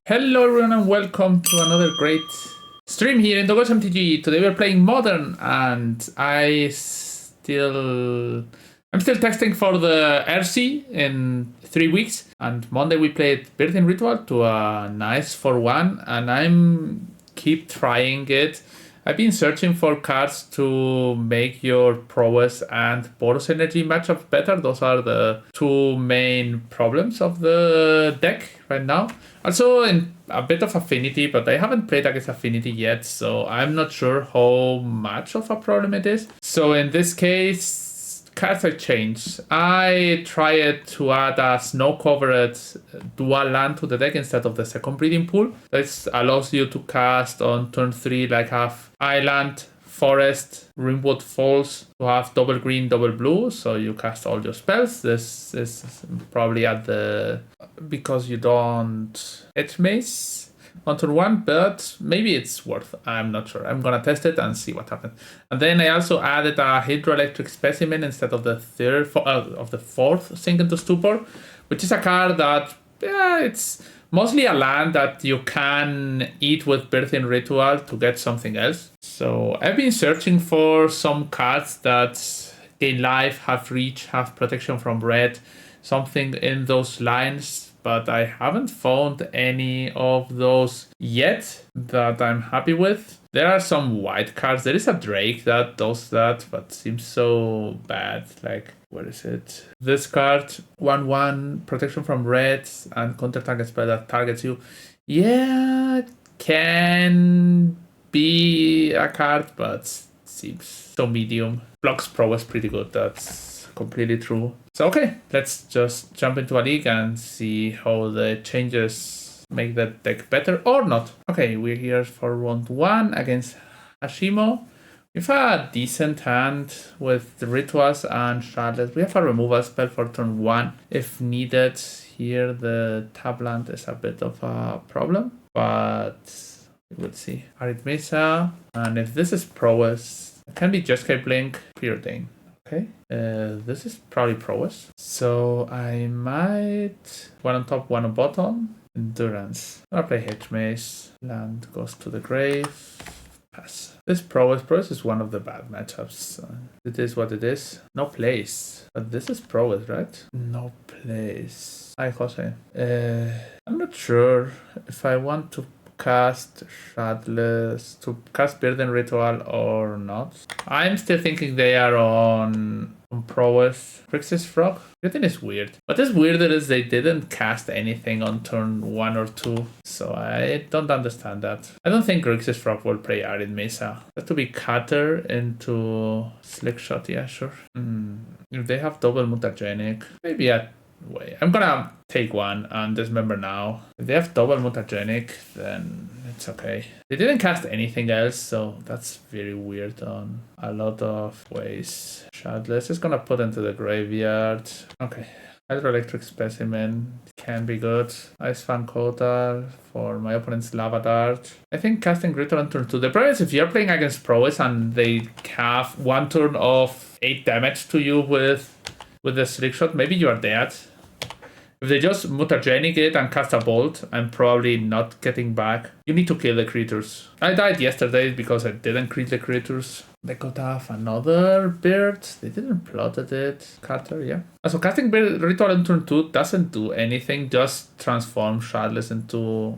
Hello everyone and welcome to another great stream here in the MTG. Today we're playing Modern and I'm still testing for the RC in 3 weeks, and Monday we played Birthing Ritual to a nice 4-1 and I'm keep trying it. I've been searching for cards to make your Prowess and Boros energy matchup better. Those are the two main problems of the deck right now. Also in a bit of Affinity, but I haven't played against Affinity yet, so I'm not sure how much of a problem it is. So in this case, cards I changed. I tried to add a snow-covered dual land to the deck instead of the second breeding pool. This allows you to cast on turn 3 like have Island, Forest, Rimwood Falls to have double green, double blue, so you cast all your spells. This is probably at the... because you don't Edge Maze on turn 1, but maybe it's worth. I'm not sure. I'm gonna test it and see what happens. And then I also added a Hydroelectric Specimen instead of the fourth Sink into Stupor, which is a card that, yeah, it's mostly a land that you can eat with Birthing Ritual to get something else. So I've been searching for some cards that gain life, have reach, have protection from red, something in those lines, but I haven't found any of those yet that I'm happy with. There are some white cards. There is a Drake that does that, but seems so bad. Like, where is it? This card, 1/1, protection from red, and counter target spell that targets you. Yeah, it can be a card, but seems so medium. Blocks Prowess pretty good, that's completely true. So okay, let's just jump into a league and see how the changes make the deck better or not. Okay, we're here for round 1 against Hashimo. We have a decent hand with the Rituals and Shardless. We have a removal spell for turn 1 if needed. Here the tab land is a bit of a problem, but we'll see. Arid Mesa, and if this is Prowess, it can be Jeskai Blink, Preordain. Okay, this is probably Prowess. So I might one on top, one on bottom. Endurance. I'll play Hedge Maze. Land goes to the grave. Pass. This Prowess is one of the bad matchups. It is what it is. No place. But this is Prowess, right? No place. Hi, Jose. I'm not sure if I want to cast Shardless, to cast Birthing Ritual or not. I'm still thinking they are on Prowess. Gixis Frog? Everything is weird. What is weirder is they didn't cast anything on turn 1 or 2, so I don't understand that. I don't think Gixis Frog will play Arid Mesa. Has to be Cutter into Slickshot, yeah, sure. If they have double mutagenic, maybe a way. I'm gonna take one and dismember now. If they have double mutagenic, then it's okay. They didn't cast anything else, so that's very weird on a lot of ways. Shardless is gonna put into the graveyard. Okay. Hydroelectric Specimen can be good. Ice Fan Kotal for my opponent's Lava Dart. I think casting Ritual on turn 2. The problem is if you're playing against Prowess and they have one turn of 8 damage to you with the Slick Shot, maybe you are dead. If they just mutagenic it and cast a bolt, I'm probably not getting back. You need to kill the creatures. I died yesterday because I didn't kill the creatures. They could have another bird. They didn't plotted it. Cutter, yeah. So casting Ritual on turn 2 doesn't do anything. Just transform Shardless into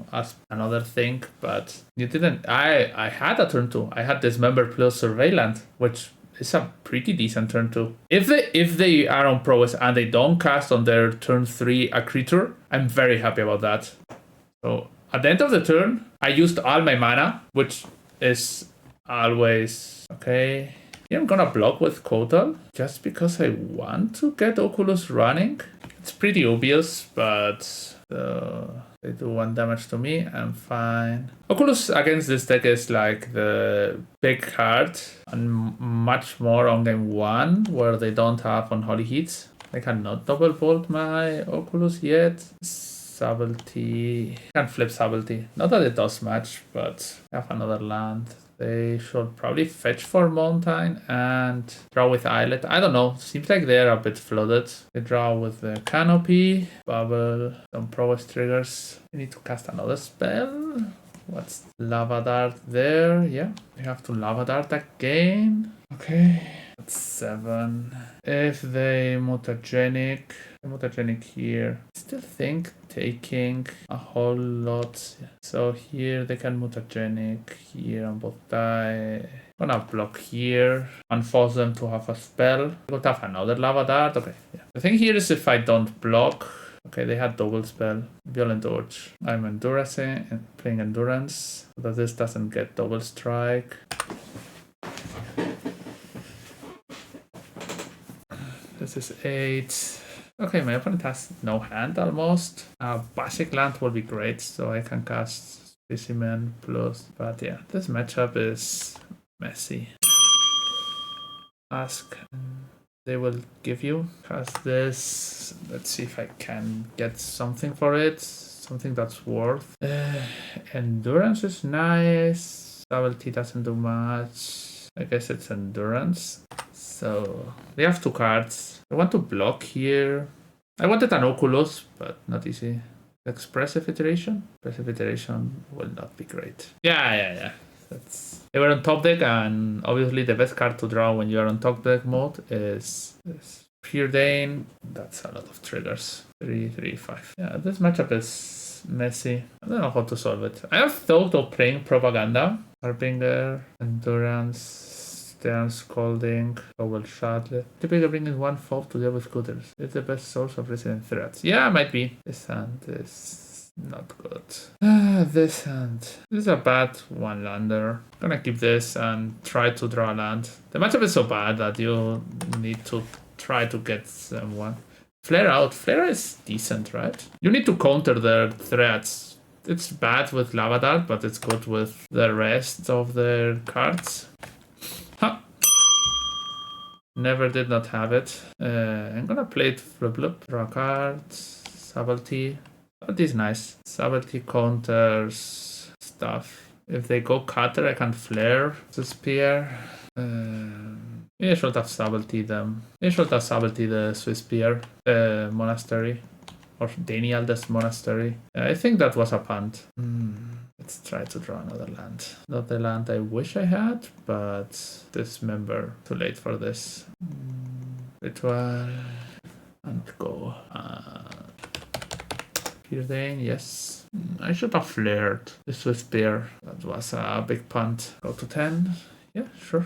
another thing. But you didn't. I had a turn 2. I had Dismember plus Surveillant, which it's a pretty decent turn 2. If they are on Prowess and they don't cast on their turn 3 a creature, I'm very happy about that. So at the end of the turn, I used all my mana, which is always okay. Yeah, I'm gonna block with Kotal just because I want to get Oculus running. It's pretty obvious, but they do 1 damage to me. I'm fine. Oculus against this deck is like the big card, and much more on game 1 where they don't have Unholy Heats. I cannot double bolt my Oculus yet. Subtlety. Can flip Subtlety. Not that it does much, but I have another land. They should probably fetch for Mountain and draw with Islet. I don't know. Seems like they're a bit flooded. They draw with the Canopy, Bubble, some Prowess triggers. We need to cast another spell. What's Lava Dart there? Yeah, we have to Lava Dart again. Okay, that's 7. If they mutagenic here. I still think taking a whole lot. So here they can mutagenic here on both die. Gonna block here and force them to have a spell. We'll have another Lava Dart. Okay, yeah. The thing here is if I don't block. Okay, they had double spell. Violent Urge. I'm playing Endurance so that this doesn't get double strike. This is 8. Okay, my opponent has no hand almost. Basic land will be great, so I can cast Specimen plus. But yeah, this matchup is messy. Ask. They will give you. Cast this. Let's see if I can get something for it. Something that's worth. Endurance is nice. Stability doesn't do much. I guess it's Endurance. So they have 2 cards. I want to block here. I wanted an Oculus, but not easy. Expressive Iteration? Expressive Iteration will not be great. Yeah. They were on top deck, and obviously the best card to draw when you are on top deck mode is Preordain. That's a lot of triggers. 3, 3, 5. Yeah, this matchup is messy. I don't know how to solve it. I have thought of playing Propaganda, Harbinger, Endurance, Stern Scolding, Double Shuttle. Typically bringing 1 foe to deal with scooters. It's the best source of resident threats. Yeah, might be. This hand is not good. This hand. This is a bad 1-lander. Gonna keep this and try to draw a land. The matchup is so bad that you need to try to get someone. Flare out. Flare is decent, right? You need to counter their threats. It's bad with Lava Dart, but it's good with the rest of their cards. Huh. Never did not have it. I'm gonna play it flip, draw cards, Subtlety. That is nice. Subtlety counters stuff. If they go Cutter, I can flare the spear. Maybe I should have Subtlety them. Maybe I should have Subtlety the Swiss spear monastery. Or Daniel's monastery. I think that was a punt. Let's try to draw another land. Not the land I wish I had, but dismember. Too late for this. Ritual. And go. Preordain, yes. I should have flared the Swiss spear. That was a big punt. Go to 10. Yeah, sure.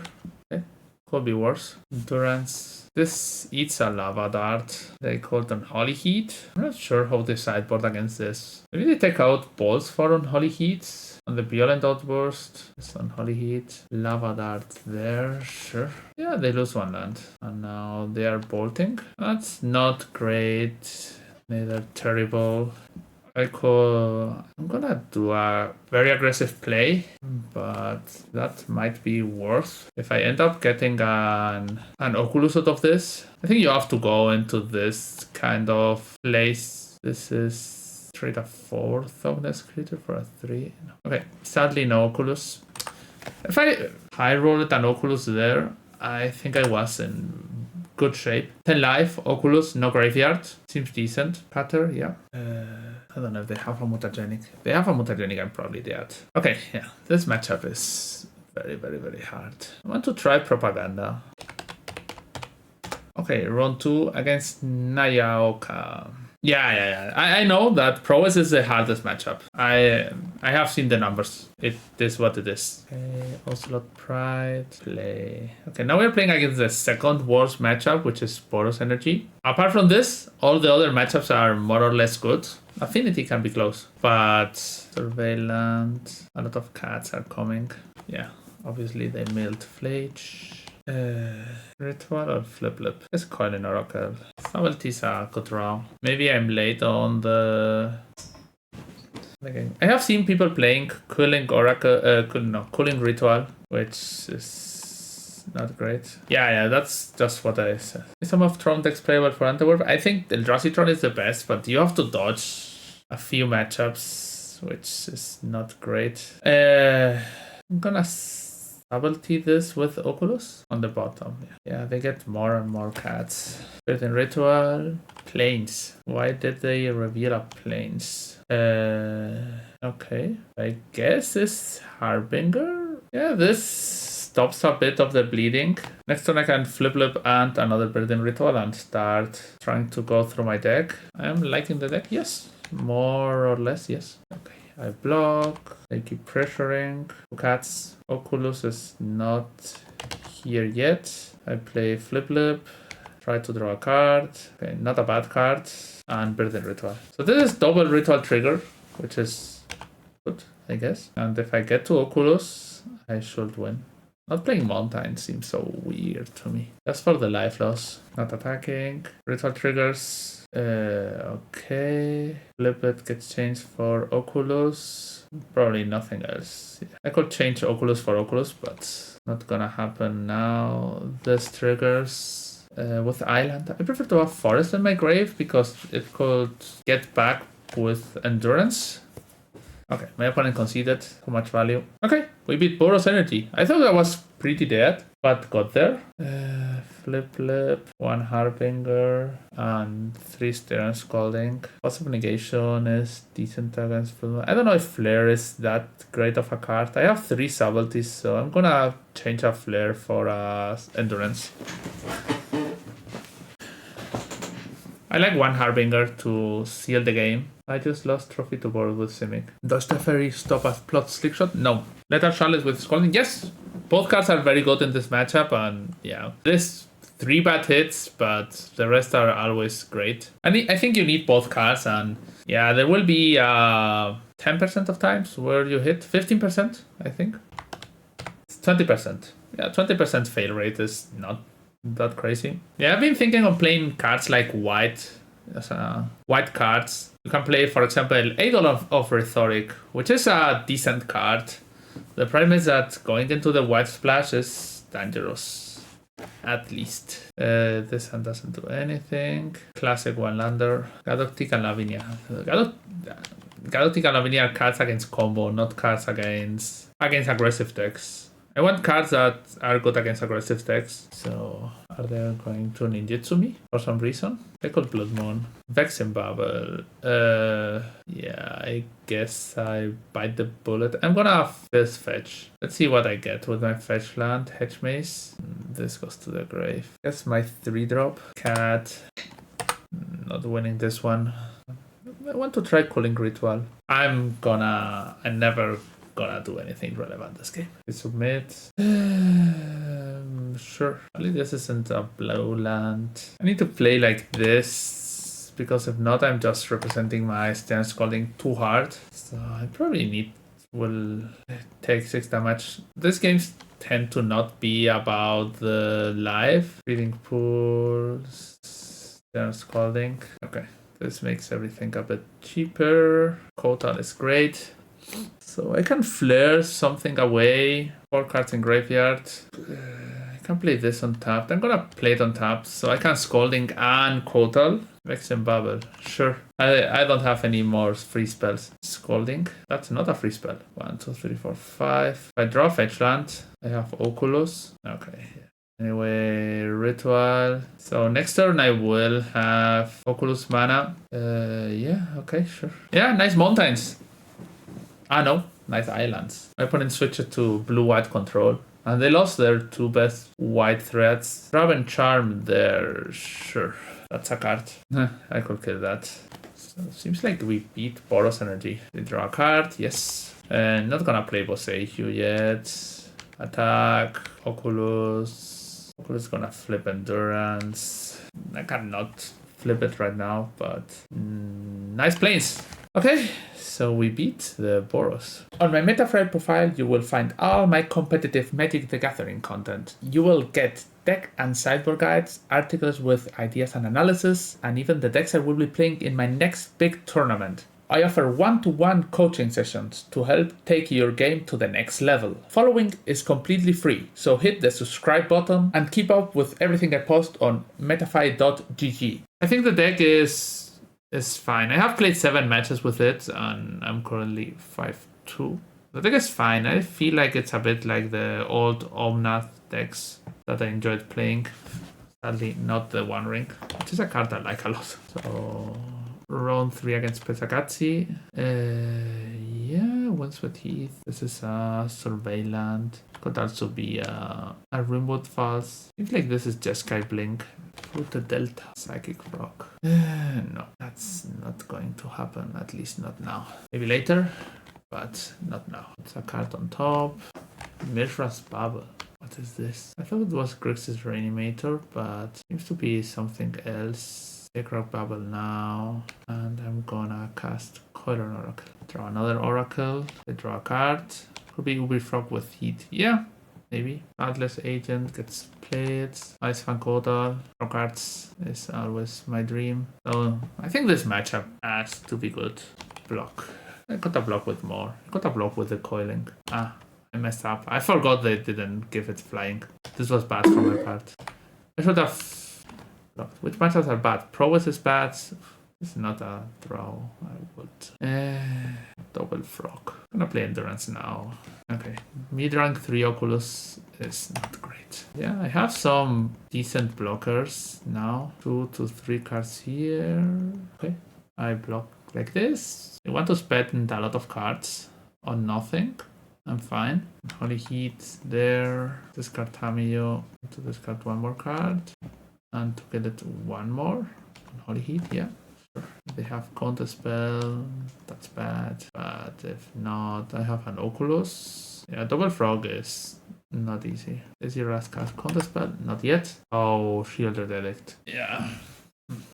Okay. Could be worse. Endurance. This eats a Lava Dart. They call it Unholy Heat. I'm not sure how they sideboard against this. Maybe they take out Bolts for Unholy Heat. On the Violent Outburst. It's Unholy Heat. Lava Dart there. Sure. Yeah, they lose 1 land. And now they are bolting. That's not great. Neither terrible. I'm gonna do a very aggressive play, but that might be worth. If I end up getting an Oculus out of this, I think you have to go into this kind of place. This is trade a 4 toughness creature for a 3. No. Okay, sadly no Oculus. If I high rolled an Oculus there, I think I was in good shape. 10 life, Oculus, no graveyard. Seems decent. Patter, yeah. I don't know if they have a mutagenic. If they have a mutagenic, I'm probably dead. Okay, yeah. This matchup is very, very, very hard. I want to try Propaganda. Okay, round 2 against Nayaoka. Yeah. I know that Prowess is the hardest matchup. I have seen the numbers. It is what it is. Okay, Ocelot Pride. Play. Okay, now we're playing against the second worst matchup, which is Boros Energy. Apart from this, all the other matchups are more or less good. Affinity can be close, but Surveillance, a lot of cats are coming. Yeah, obviously they milled Flage. Ritual or flip. Let's coil in Oracle. Subtlety's a good draw. Maybe I'm late on the game. I have seen people playing Cooling Oracle, Cooling Ritual, which is not great. Yeah, that's just what I said. Is some of Tron decks playable for Antwerp? I think Eldrazi is the best, but you have to dodge a few matchups, which is not great. I'm gonna double T this with Oculus on the bottom. Yeah, they get more and more cards. Certain Ritual. Planes. Why did they reveal a Planes? Okay. I guess it's Harbinger? Yeah, this stops a bit of the bleeding. Next turn I can flip and another Burden Ritual and start trying to go through my deck. I am liking the deck, yes. More or less, yes. Okay. I block, I keep pressuring. Cats. Oculus is not here yet. I play flip, try to draw a card. Okay, not a bad card. And Burden Ritual. So this is double Ritual trigger, which is good, I guess. And if I get to Oculus, I should win. Not playing Mountain seems so weird to me. That's for the life loss. Not attacking. Ritual triggers. Okay. Flip it gets changed for Oculus. Probably nothing else. Yeah. I could change Oculus for Oculus, but not gonna happen now. This triggers with Island. I prefer to have Forest in my grave because it could get back with Endurance. Okay, my opponent conceded. Too much value. Okay, we beat Boros Energy. I thought I was pretty dead, but got there. Flip, 1 Harbinger, and 3 Stern Scalding. Passive negation is decent against Flip. I don't know if Flare is that great of a card. I have 3 Subtleties, so I'm gonna change a Flare for Endurance. I like 1 Harbinger to seal the game. I just lost trophy to Boros with Simic. Does the Fairy stop at plot Slickshot? No. Lethal Chalice with Scalding? Yes. Both cards are very good in this matchup, and yeah. There's 3 bad hits, but the rest are always great. I think you need both cards, and yeah, there will be 10% of times where you hit 15%, I think. It's 20%. Yeah, 20% fail rate is not that crazy. Yeah, I've been thinking of playing cards like white cards. You can play, for example, Idol of Rhetoric, which is a decent card. The problem is that going into the white splash is dangerous, at least. This hand doesn't do anything. Classic one-lander. Gadoctic and Lavinia. Gadoctic and Lavinia are cards against combo, not cards against aggressive decks. I want cards that are good against aggressive decks. So, are they going to ninjutsu me for some reason? I could Blood Moon. Vexing Bubble. Yeah, I guess I bite the bullet. I'm gonna first fetch. Let's see what I get with my fetch land. Hedge Maze. This goes to the grave. Guess my 3-drop. Cat. Not winning this one. I want to try Cooling Ritual. I'm never gonna do anything relevant this game. I submit. Sure. Only this isn't a blow land. I need to play like this because if not, I'm just representing my Stern Scalding too hard. So I probably will take 6 damage. These games tend to not be about the life. Breathing Pools, Stern Scalding. Okay, this makes everything a bit cheaper. Kotal is great. So I can flare something away. 4 cards in graveyard. I can play this on tap. I'm gonna play it on tap so I can Scalding and Kotal. Vexing Bubble. Sure. I don't have any more free spells. Scalding. That's not a free spell. 1, 2, 3, 4, 5. If I draw fetch land, I have Oculus. Okay. Anyway, Ritual. So next turn I will have Oculus mana. Yeah, okay, sure. Yeah, nice mountains. No, nice islands. My opponent switched it to blue-white control. And they lost their 2 best white threats. Grab and Charm there, sure. That's a card. I could kill that. So seems like we beat Boros Energy. We draw a card, yes. And not gonna play Boseiju yet. Attack, Oculus. Oculus gonna flip Endurance. I cannot flip it right now, but nice plays. Okay, so we beat the Boros. On my Metafry profile, you will find all my competitive Magic the Gathering content. You will get deck and sideboard guides, articles with ideas and analysis, and even the decks I will be playing in my next big tournament. I offer one-to-one coaching sessions to help take your game to the next level. Following is completely free, so hit the subscribe button and keep up with everything I post on metafy.gg. I think the deck is fine. I have played 7 matches with it, and I'm currently 5-2. The deck is fine. I feel like it's a bit like the old Omnath decks that I enjoyed playing. Sadly, not the One Ring, which is a card I like a lot. So, round 3 against Pesakatsi. Yeah, once with Heath. This is a Surveillant. Could also be a Rimwood Falls. I feel like this is Jeskai Blink. Put the Delta Psychic Rock. No, that's not going to happen. At least not now. Maybe later, but not now. It's a card on top. Mishra's Bubble. What is this? I thought it was Grixis Reanimator, but seems to be something else. Sacred Bubble now. And I'm gonna cast Coiler Oracle. Draw another Oracle. I draw a card. Could be Ubi Frog with Heat. Yeah, maybe. Atlas Agent gets played. Ice Fankodal. Draw cards is always my dream. So I think this matchup has to be good. Block. I got a block with more. I got a block with the coiling. Ah, I messed up. I forgot they didn't give it flying. This was bad from my part. I should have blocked. Which matchups are bad? Prowess is bad. This is not a draw. I would. Double Frog. I'm gonna play Endurance now. Okay. Mid-rank 3 Oculus is not great. Yeah, I have some decent blockers now. 2 to 3 cards here. Okay. I block like this. I want to spend a lot of cards on nothing. I'm fine. Holy Heat there. Discard Tamiyo. To discard one more card. And to get it one more. Holy Heat, yeah. Sure. They have Counter Spell. That's bad. But if not, I have an Oculus. Yeah, Double Frog is not easy. Is your last card Counter Spell? Not yet. Oh, Shielded Relict. Yeah.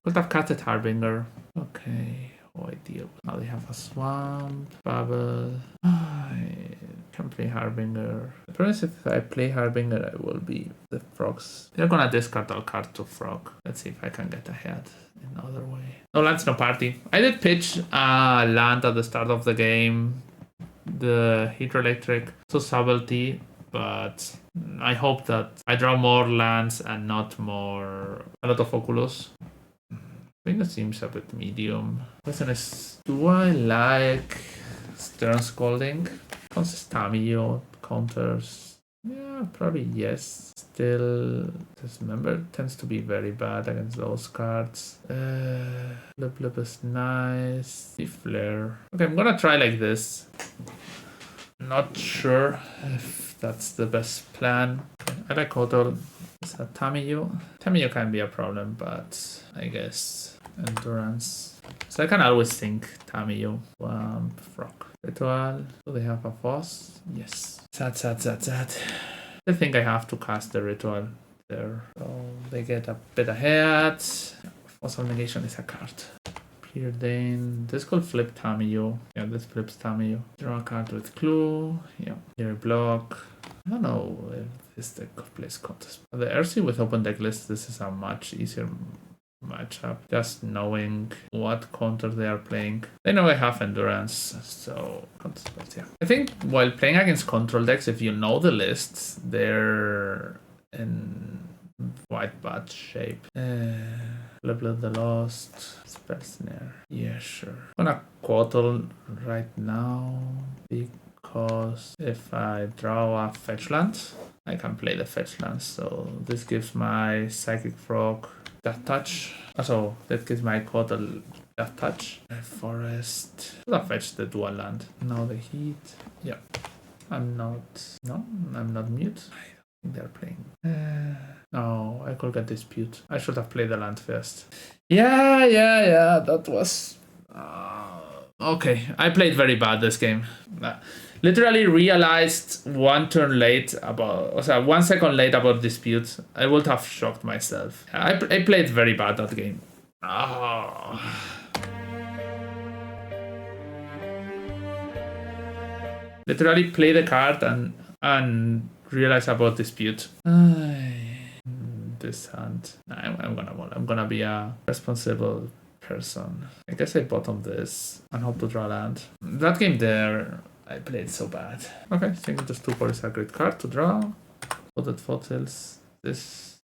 Could have casted Harbinger. Okay. Oh, ideal. Now they have a Swamp, Bubble. I can play Harbinger. The problem is if I play Harbinger, I will be the Frogs. They're gonna discard all cards to Frog. Let's see if I can get ahead in another way. No lands, no party. I did pitch a land at the start of the game. The Hydroelectric. So Subtlety. But I hope that I draw more lands and not a lot of Oculus. I think it seems a bit medium. Question is, do I like Stern Scolding? Causes Tamiyo, counters. Yeah, probably yes. Still, this member tends to be very bad against those cards. Blip Blip is nice. The Flare. Okay, I'm gonna try like this. Not sure if that's the best plan. I like Kotal. It's a Tamiyo. Tamiyo can be a problem, but I guess Endurance. So I can always think Tamiyo. Frog. Ritual. Do they have a Foss? Yes. Sad. I think I have to cast the Ritual there. So they get a bit ahead. Fossil Negation is a card. Preordain. This could flip Tamiyo. Yeah, this flips Tamiyo. Draw a card with Clue. Yeah. Here block. I don't know if this deck plays contest. The RC with open deck list, this is a much easier matchup. Just knowing what counter they are playing. They know I have Endurance, so contest, yeah. I think while playing against control decks, if you know the lists, they're in quite bad shape. Blood the Lost. Spell Snare. Yeah, sure. I'm gonna Quaddle right now. Because if I draw a fetch land, I can play the fetch land. So this gives my Psychic Frog that touch. So that gives my Quaddle that touch. Forest. I'll fetch the dual land. Now the Heat. Yeah. I'm not mute. I think they're playing. No, I could get Dispute. I should have played the land first. Yeah. That was... okay, I played very bad this game. Literally realized 1 turn late about, 1 second late about Dispute. I would have shocked myself. I played very bad that game. Literally play the card and realize about Dispute. This hand. I'm gonna be a responsible person. I guess I bottom this and hope to draw land. That game there, I played so bad. Okay, single to stupor is a great card to draw. Folded Fossils. This.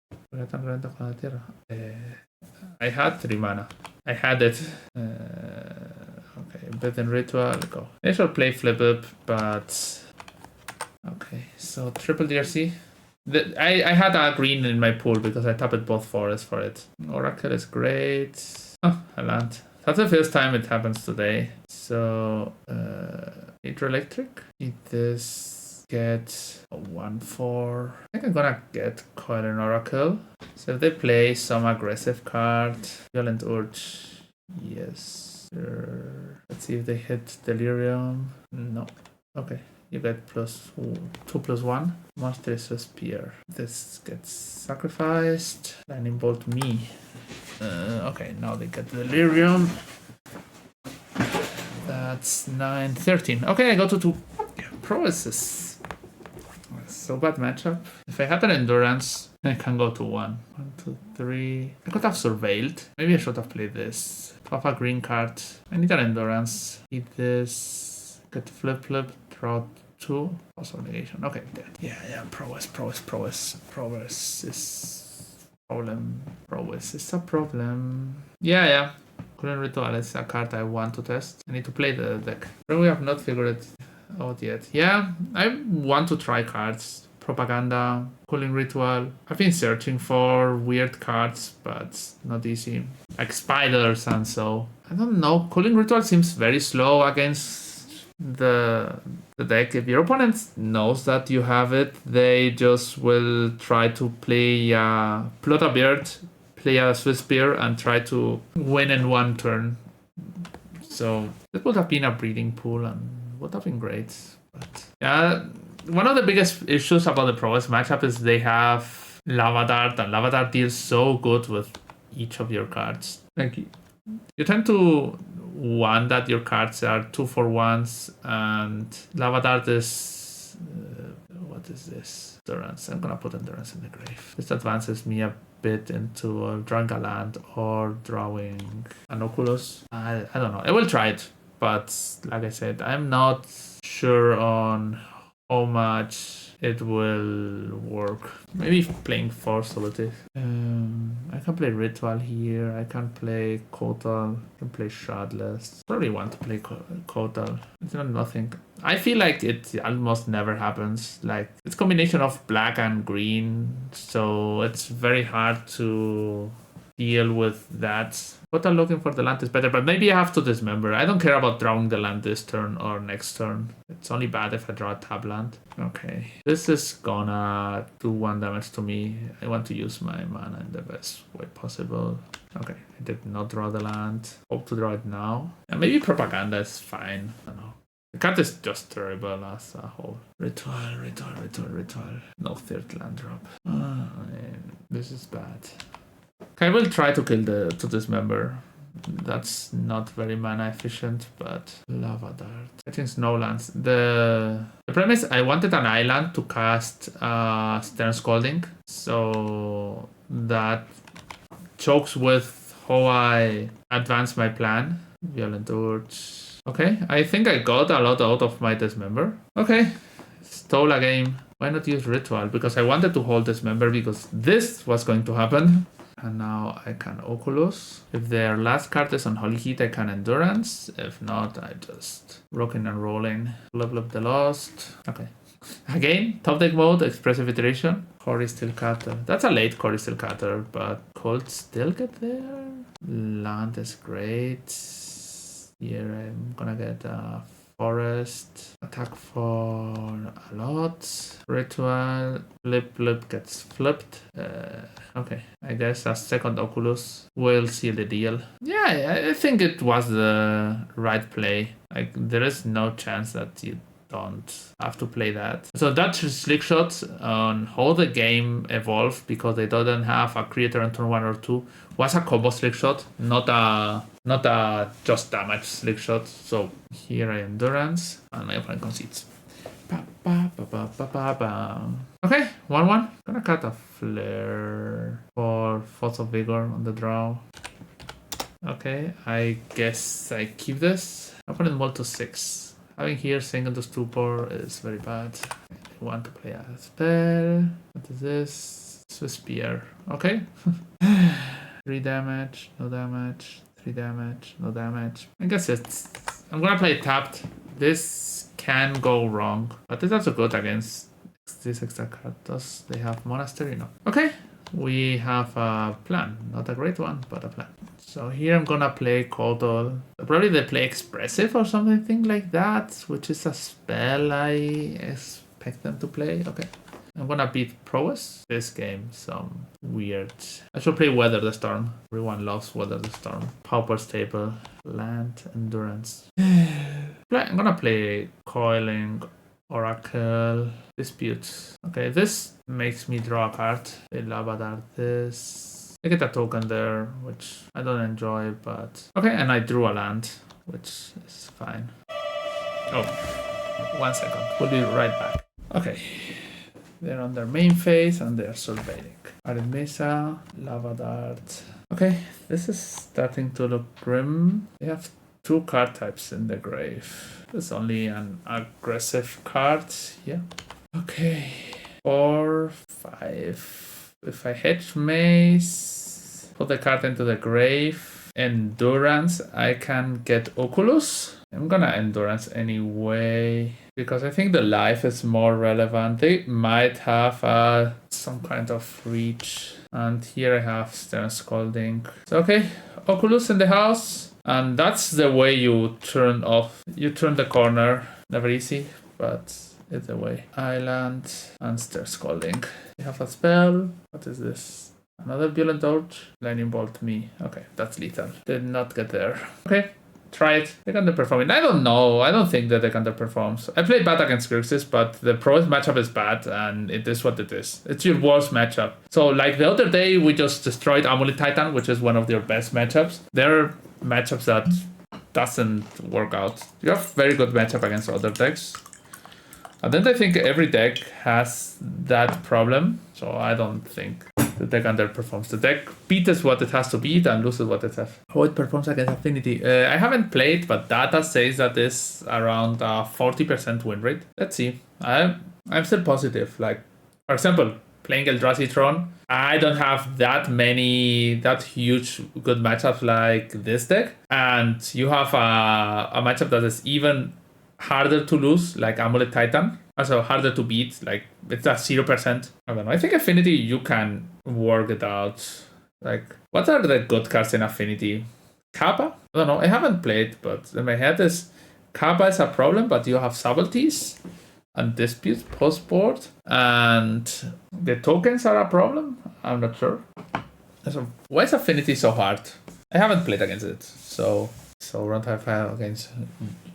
I had 3 mana. I had it. Okay, bet in Ritual, go. I should play flip up, but... Okay, so triple DRC. I had a green in my pool because I tapped both forests for it. Oracle is great. Oh, I land. That's the first time it happens today. So, Hydroelectric. Eat this. Get a 1-4. I think I'm gonna get Coil and Oracle. So if they play some aggressive card, Violent Urge. Yes, sir. Let's see if they hit Delirium. No. Okay. You get +2/+1. Monster is a spear. This gets sacrificed. Lightning bolt me. Okay, now they get Delirium. That's 9, 13. Okay, I go to 2 Prowesses. So bad matchup. If I had an Endurance, I can go to 1. 1, 2, 3. I could have Surveilled. Maybe I should have played this. Pop a green card. I need an Endurance. Eat this. Get flip, draw 2. Also negation. Okay, dead. Yeah. Prowess is problem. Prowess is a problem. Yeah. Current Ritual is a card I want to test. I need to play the deck. But we have not figured it out yet. Yeah, I want to try cards. Propaganda, Cooling Ritual. I've been searching for weird cards, but not easy. Like spiders and so. I don't know. Cooling Ritual seems very slow against the deck. If your opponent knows that you have it, they just will try to play plot a bird, play a Swiss spear, and try to win in one turn. So that would have been a breeding pool and would have been great. But yeah, one of the biggest issues about the Prowess matchup is they have Lava Dart, and Lava Dart deals so good with each of your cards. Like you tend to want that your cards are 2/1s, and Lava Dart is what is this? Endurance. I'm gonna put Endurance in the grave. This advances me a bit into drawing a land or drawing an Oculus. I don't know. I will try it, but like I said, I'm not sure on how much it will work. Maybe playing 4 Solutive. I can play Ritual here. I can play Kotal. I can play Shardless. Probably want to play Kotal. It's not nothing. I feel like it almost never happens. Like it's combination of black and green, so it's very hard to deal with that. What I'm looking for the land is better, but maybe I have to dismember. I don't care about drawing the land this turn or next turn. It's only bad if I draw a tab land. Okay, this is gonna do 1 damage to me. I want to use my mana in the best way possible. Okay, I did not draw the land. Hope to draw it now. And maybe Propaganda is fine. I don't know. The card is just terrible as a whole. Ritual. No 3rd land drop. This is bad. Okay, I will try to kill to dismember. That's not very mana efficient, but Lava Dart. I think it's no lands. The premise, I wanted an island to cast Stern Scalding, so that chokes with how I advance my plan. Violent Urge. Okay, I think I got a lot out of my dismember. Okay, stole a game. Why not use Ritual? Because I wanted to hold Dismember because this was going to happen. And now I can Oculus. If their last card is on Holy Heat, I can Endurance. If not, I just rocking and rolling. Flip the Lost. Okay. Again, top deck mode, Expressive Iteration. Cory Steel Cutter. That's a late Cory Steel Cutter, but could still get there. Land is great. Here I'm gonna get a Forest. Attack for a lot. Ritual. Flip gets flipped. Okay, I guess a second Oculus will seal the deal. Yeah, I think it was the right play. Like, there is no chance that you don't have to play that. So that slick shot on how the game evolved, because they didn't have a creator on turn 1 or 2, was a combo slick shot, not a just damage slick shot. So here I Endurance, and my opponent concedes. Okay, 1-1. Gonna cut a Flare for Force of Vigor on the draw. Okay, I guess I keep this. Opponent Molt to 6. Having here Sink into Stupor is very bad. I want to play a spell. What is this? Swiss Spear. Okay. 3 damage, no damage. 3 damage, no damage. I guess it's I'm gonna play tapped. This can go wrong, but it's also good against this extra card. Does they have monastery? No. Okay, we have a plan. Not a great one, but a plan. So here I'm gonna play Kodal. Probably they play Expressive or something like that, which is a spell I expect them to play. Okay. I'm gonna beat Prowess this game. Some weird. I should play Weather the Storm. Everyone loves Weather the Storm. Pauper Staple. Land Endurance. I'm gonna play Coiling Oracle. Disputes. Okay, this makes me draw a card. Play Lavadar this. I get a token there, which I don't enjoy, but... Okay, and I drew a land, which is fine. Oh, 1 second. We'll be right back. Okay. They're on their main phase and they're surveying. Arid Mesa, Lava Dart. Okay, this is starting to look grim. They have 2 card types in the grave. There's only an aggressive card. Yeah. Okay. 4, 5. If I hedge Mace, put the card into the grave. Endurance, I can get Oculus. I'm gonna Endurance anyway, because I think the life is more relevant. They might have some kind of reach. And here I have Stern Scalding. So okay, Oculus in the house. And that's the way you turn off. You turn the corner. Never easy, but it's the way. Island and Stern Scalding. We have a spell. What is this? Another Violent Torch. Lightning Bolt me. Okay, that's lethal. Did not get there. Okay. Try it. They can underperform it. I don't know. I don't think that they can underperform. So I played bad against Gixis, but the Prowess matchup is bad, and it is what it is. It's your worst matchup. So like the other day, we just destroyed Amulet Titan, which is one of their best matchups. There are matchups that doesn't work out. You have very good matchup against other decks. And then I think every deck has that problem. So I don't think the deck underperforms. The deck beats what it has to beat and loses what it has. How it performs against Affinity. I haven't played, but data says that it's around 40% win rate. Let's see. I'm still positive. Like, for example, playing Eldrazi Tron, I don't have that huge good matchups like this deck. And you have a matchup that is even harder to lose, like Amulet Titan. Also harder to beat, like it's at 0%. I don't know. I think Affinity, you can work it out. Like, what are the good cards in Affinity? Kappa? I don't know. I haven't played, but in my head is Kappa is a problem, but you have Subtleties and Disputes post-board, and the tokens are a problem? I'm not sure. So why is Affinity so hard? I haven't played against it. So round 5 against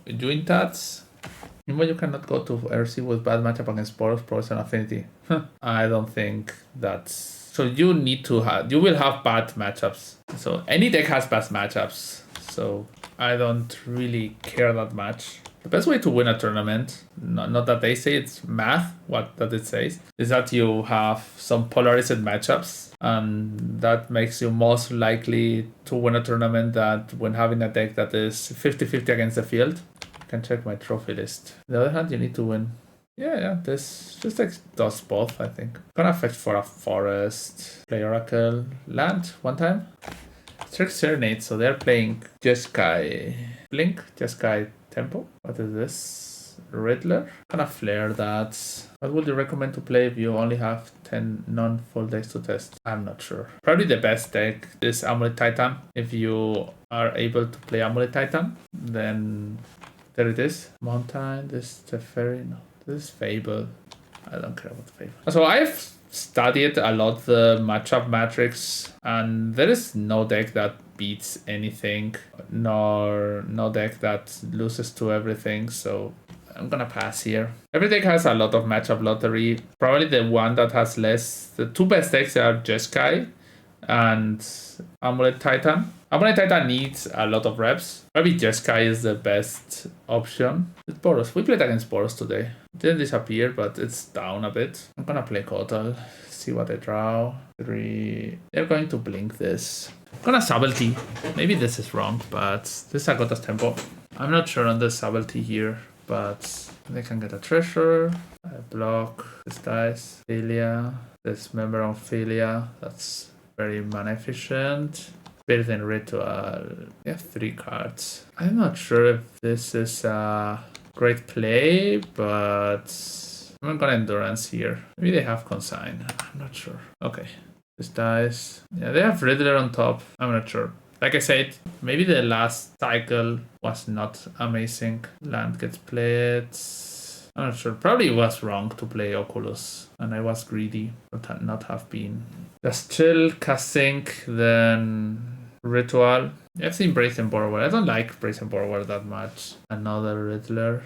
Juintats. Even you cannot go to RC with bad matchup against Boros, Prowess, and Affinity. I don't think that's... So you need to have... You will have bad matchups. So any deck has bad matchups. So I don't really care that much. The best way to win a tournament, not that they say it's math, what that it says, is that you have some polarized matchups. And that makes you most likely to win a tournament that when having a deck that is 50-50 against the field. Can check my trophy list. On the other hand, you need to win. Yeah, this just like does both, I think. Gonna fetch for a forest, play Oracle, land 1 time. Trick Serenade, so they're playing Jeskai Blink, Jeskai Tempo. What is this? Riddler. Gonna flare that. What would you recommend to play if you only have 10 non-full decks to test? I'm not sure. Probably the best deck is Amulet Titan. If you are able to play Amulet Titan, then there it is. Mountain, this is Teferi, no. This is Fable. I don't care about Fable. So I've studied a lot the matchup matrix, and there is no deck that beats anything, nor no deck that loses to everything, so I'm gonna pass here. Every deck has a lot of matchup lottery. Probably the one that has less... The 2 best decks are Jeskai and Amulet Titan. Amulet Titan needs a lot of reps. Maybe Jeskai is the best option. It's Boros. We played against Boros today. It didn't disappear, but it's down a bit. I'm gonna play Kotal. See what I draw. 3. They're going to blink this. I'm gonna Subtlety. Maybe this is wrong, but this is a Gota's Tempo. I'm not sure on the Subtlety here, but they can get a treasure. I block. This dice. Philia. This Member on Philia. That's very mana efficient. Built-in Ritual. They have 3 cards. I'm not sure if this is a great play, but I'm gonna Endurance here. Maybe they have Consign. I'm not sure. Okay. This dies. Yeah, they have Riddler on top. I'm not sure. Like I said, maybe the last cycle was not amazing. Land gets played. I'm not sure. Probably it was wrong to play Oculus, and I was greedy, but not have been. Just chill, casting, then Ritual. I've seen Brazen Borrower. I don't like Brazen Borrower that much. Another Riddler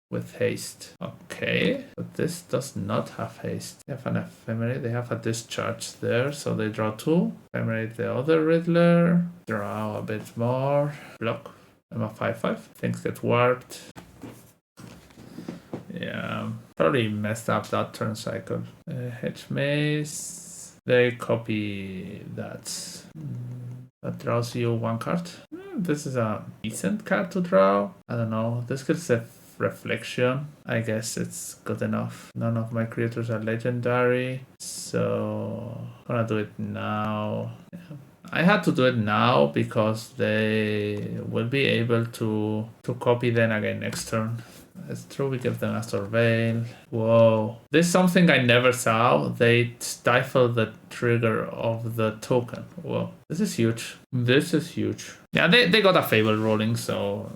with haste. Okay, but this does not have haste. They have an Ephemerate. They have a Discharge there, so they draw 2. Ephemerate the other Riddler. Draw a bit more. Block. I'm a 5/5. Things get warped. Yeah, probably messed up that turn cycle. Hedge Maze. They copy that. That draws you 1 card. This is a decent card to draw. I don't know. This gets a Reflection. I guess it's good enough. None of my creators are legendary, so I'm gonna do it now. Yeah. I had to do it now because they will be able to copy then again next turn. It's true, we give them a Surveil. Whoa. This is something I never saw. They stifle the trigger of the token. Whoa. This is huge. This is huge. Yeah, they got a Fable rolling, so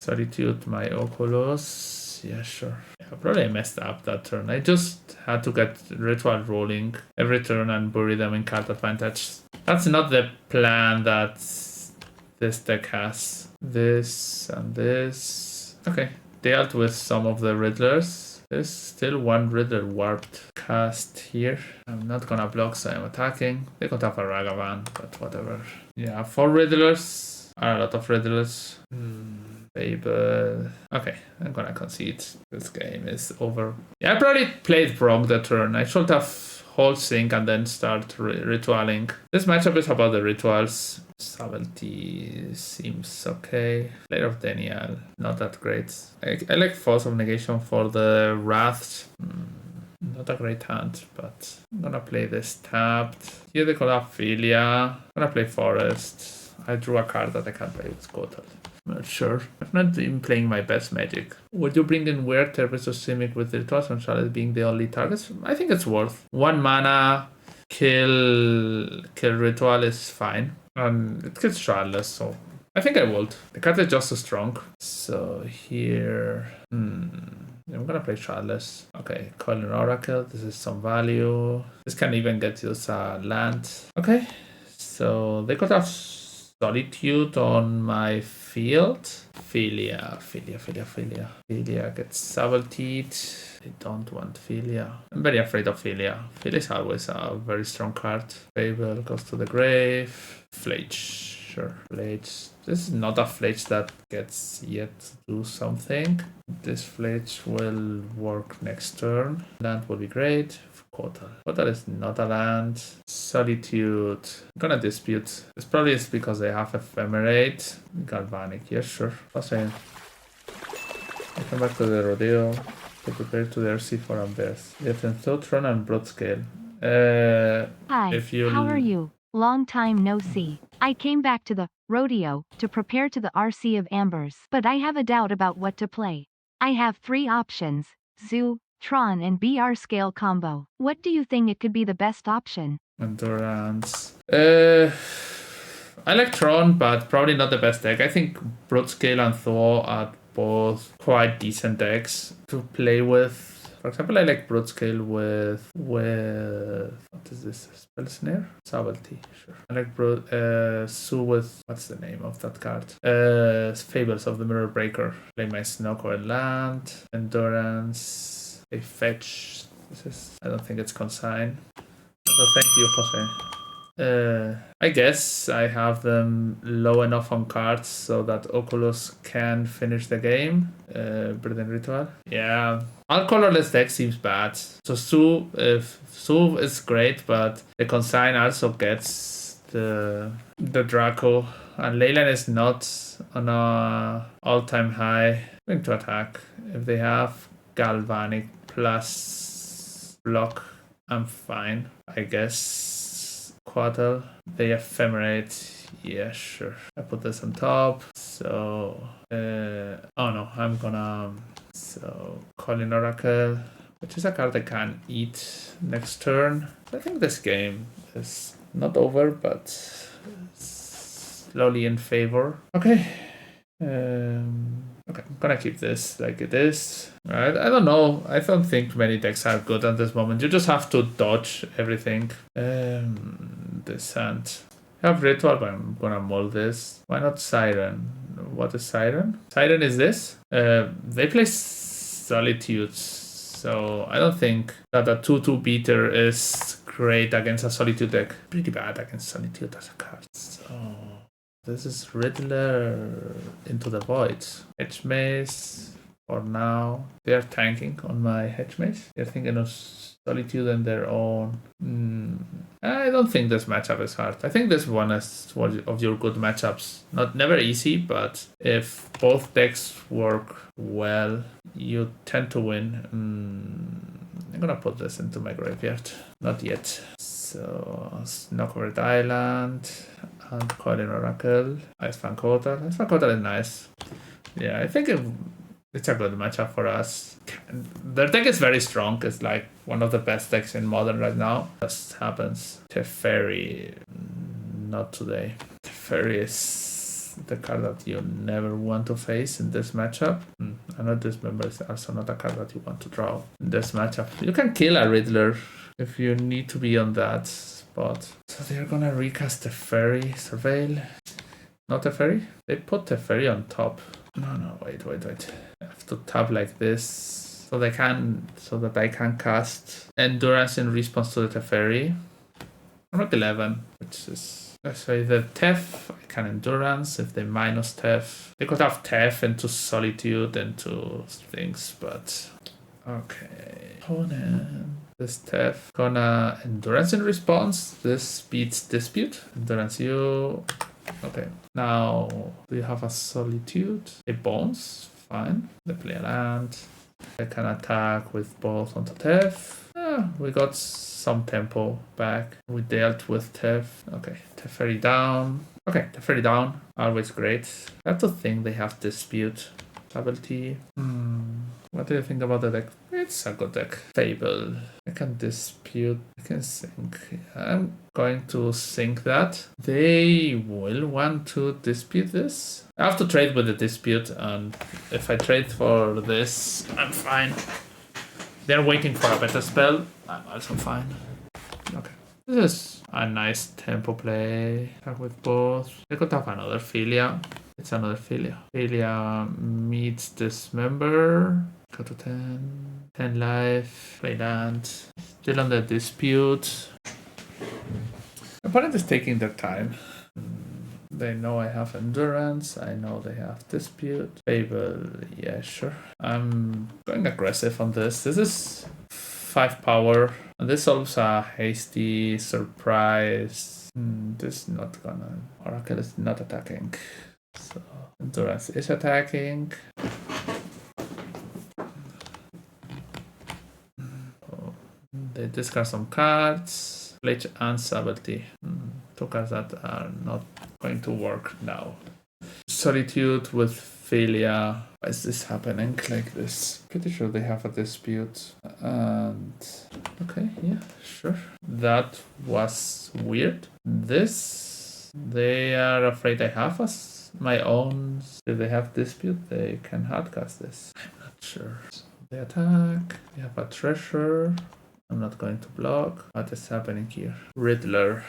Solitude my Oculus. Yeah, sure. Yeah, probably messed up that turn. I just had to get Ritual rolling every turn and bury them in card advantage. That's not the plan that this deck has. This and this. Okay. Dealt with some of the Riddlers. There's still 1 Riddler warped cast here. I'm not gonna block, so I'm attacking. They could have a Ragavan, but whatever. Yeah, 4 Riddlers. A lot of Riddlers. Fable. Okay, I'm gonna concede. This game is over. Yeah, I probably played wrong the turn. I should have hold sync and then start ritualing. This matchup is about the rituals. Subtlety seems okay. Player of Daniel, not that great. I like Force of Negation for the Wrath. Not a great hand, but I'm gonna play this tapped. Here they could have Philia. I'm gonna play Forest. I drew a card that I can't play with Kotal. I'm not sure. I've not been playing my best Magic. Would you bring in Weird versus Simic with Rituals and Charlotte being the only targets? I think it's worth. 1 mana, kill Ritual is fine. It gets Charlotte, so I think I would. The card is just so strong. So here... I'm gonna play Charlotte. Okay, Coil an Oracle. This is some value. This can even get us a land. Okay, so they could have Solitude on my field. Philia gets Subtlety. I don't want Philia. I'm very afraid of Philia. Philia is always a very strong card. Fable goes to the grave. Flage, sure. Flage. This is not a Flage that gets yet to do something. This Flage will work next turn. Land will be great. Kotal is not a land. Solitude. I'm gonna dispute. This probably is because they have Ephemerate. Galvanic, yeah, sure. I come back to the Rodeo to prepare to the RC for Ambers. They have Thotron and Broadscale. Hi, how are you? Long time no see. I came back to the Rodeo to prepare to the RC of Ambers, but I have a doubt about what to play. I have 3 options: Zoo, Tron and BR scale combo. What do you think it could be the best option? Endurance. I like Tron, but probably not the best deck. I think Broadscale and Thor are both quite decent decks to play with. For example, I like Broadscale with what is this? Spell Snare? Subtlety, sure. I like Sue with, what's the name of that card? Fables of the Mirror Breaker. Play my Snowcore land. Endurance. A fetch. I don't think it's consign. So thank you, Jose. I guess I have them low enough on cards so that Oculus can finish the game. Burden Ritual. Yeah. All colorless deck seems bad. So Sue is great, but the consign also gets the Draco. And Leyland is not on a all-time high. I'm going to attack. If they have Galvanic plus block, I'm fine. I guess Quaddle. They ephemerate Yeah, sure. I put this on top. So, oh no, I'm gonna, so Calling Oracle, which is a card I can eat next turn. I think this game is not over, but slowly in favor. Okay. Okay, I'm gonna keep this like it is. Right, I don't know. I don't think many decks are good at this moment. You just have to dodge everything. This hand. I have Ritual, but I'm gonna mull this. Why not Siren? What is Siren? Siren is this. They play Solitude, so I don't think that a 2/2 beater is great against a Solitude deck. Pretty bad against Solitude as a card. So this is Riddler into the Void. Hedge Maze for now. They are tanking on my Hedge Maze. They're thinking of Solitude and their own. I don't think this matchup is hard. I think this one is one of your good matchups. Never easy, but if both decks work well, you tend to win. I'm gonna put this into my graveyard. Not yet. So, Snowcovered Island and Calling Oracle. Ice-Fang Kotal. Ice-Fang Kotal is nice. Yeah, I think it's a good matchup for us. Their deck is very strong. It's like one of the best decks in Modern right now. Just happens. Teferi, not today. Teferi is the card that you never want to face in this matchup. I know Dismember is also not a card that you want to draw in this matchup. You can kill a Riddler if you need to be on that spot. So they're gonna recast Teferi. Surveil. Not Teferi? They put Teferi on top. No, wait. I have to tap like this so that I can cast Endurance in response to the Teferi. I'm at 11, which is, so the Tef, I can Endurance. If they minus Tef, they could have Tef into Solitude, into things, but okay. Opponent, this Tef, gonna Endurance in response. This beats Dispute. Endurance you. Okay, now we have a Solitude, a Bones, fine. They play a land. I can attack with both onto Tef. We got some tempo back. We dealt with Tef. Okay, Teferi down. Okay, Teferi down, always great. I have to think they have Dispute ability. What do you think about the deck? It's a good deck. Fable. I can Dispute. I can Sync. I'm going to Sync that. They will want to Dispute this. I have to trade with the Dispute, and if I trade for this, I'm fine. They're waiting for a better spell. I'm also fine. Okay. This is a nice tempo play. Attack with both. They could have another Philia. It's another Philia. Philia meets Dismember. Go to 10. 10 life. Play land. Still on the Dispute. Opponent is taking their time. They know I have Endurance. I know they have Dispute. Fable, yeah, sure. I'm going aggressive on this. This is 5 power. And this solves a hasty surprise. This is not gonna... Oracle is not attacking. So, Endurance is attacking. They discard some cards. Lich and Subtlety. 2 cards that are not going to work now. Solitude with Philia. Why is this happening like this? Pretty sure they have a Dispute. And okay, yeah, sure. That was weird. This, they are afraid I have my own. If they have Dispute, they can hardcast this. I'm not sure. So they attack. They have a Treasure. I'm not going to block. What is happening here? Riddler.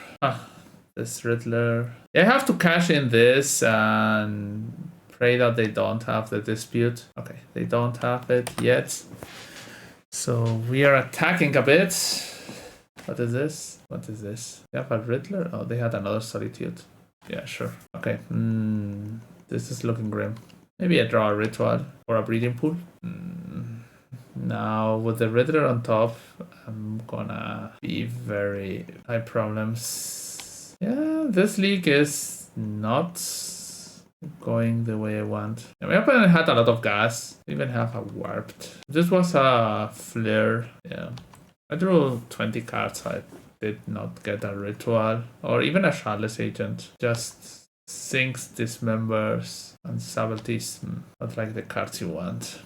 This Riddler. I have to cash in this and pray that they don't have the Dispute. Okay, they don't have it yet. So we are attacking a bit. What is this? What is this? They have a Riddler? Oh, they had another Solitude. Yeah, sure. Okay. This is looking grim. Maybe I draw a Ritual or a Breeding Pool. Now, with the Riddler on top, I'm gonna be very high problems. Yeah, this league is not going the way I want. My opponent had a lot of gas. I even have a Warped. This was a Flare. Yeah. I drew 20 cards. I did not get a ritual or even a Shardless Agent. Just sinks, dismembers, and subtleties. Not like the cards you want.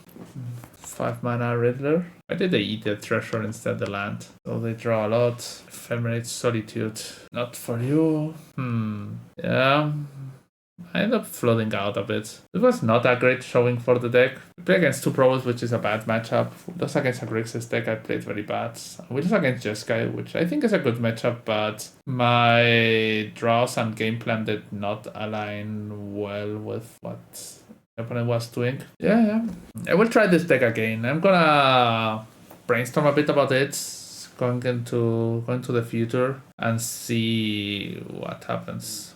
5 mana Riddler. Why did they eat the Threshold instead of the land? So they draw a lot. Ephemerate Solitude. Not for you. Yeah. I end up floating out a bit. It was not a great showing for the deck. We play against 2 Prowess, which is a bad matchup. Just against a Gixis deck, I played very bad. We just against Jeskai, which I think is a good matchup, but my draws and game plan did not align well with what the opponent was doing. Yeah. I will try this deck again. I'm gonna brainstorm a bit about it, going into the future, and see what happens.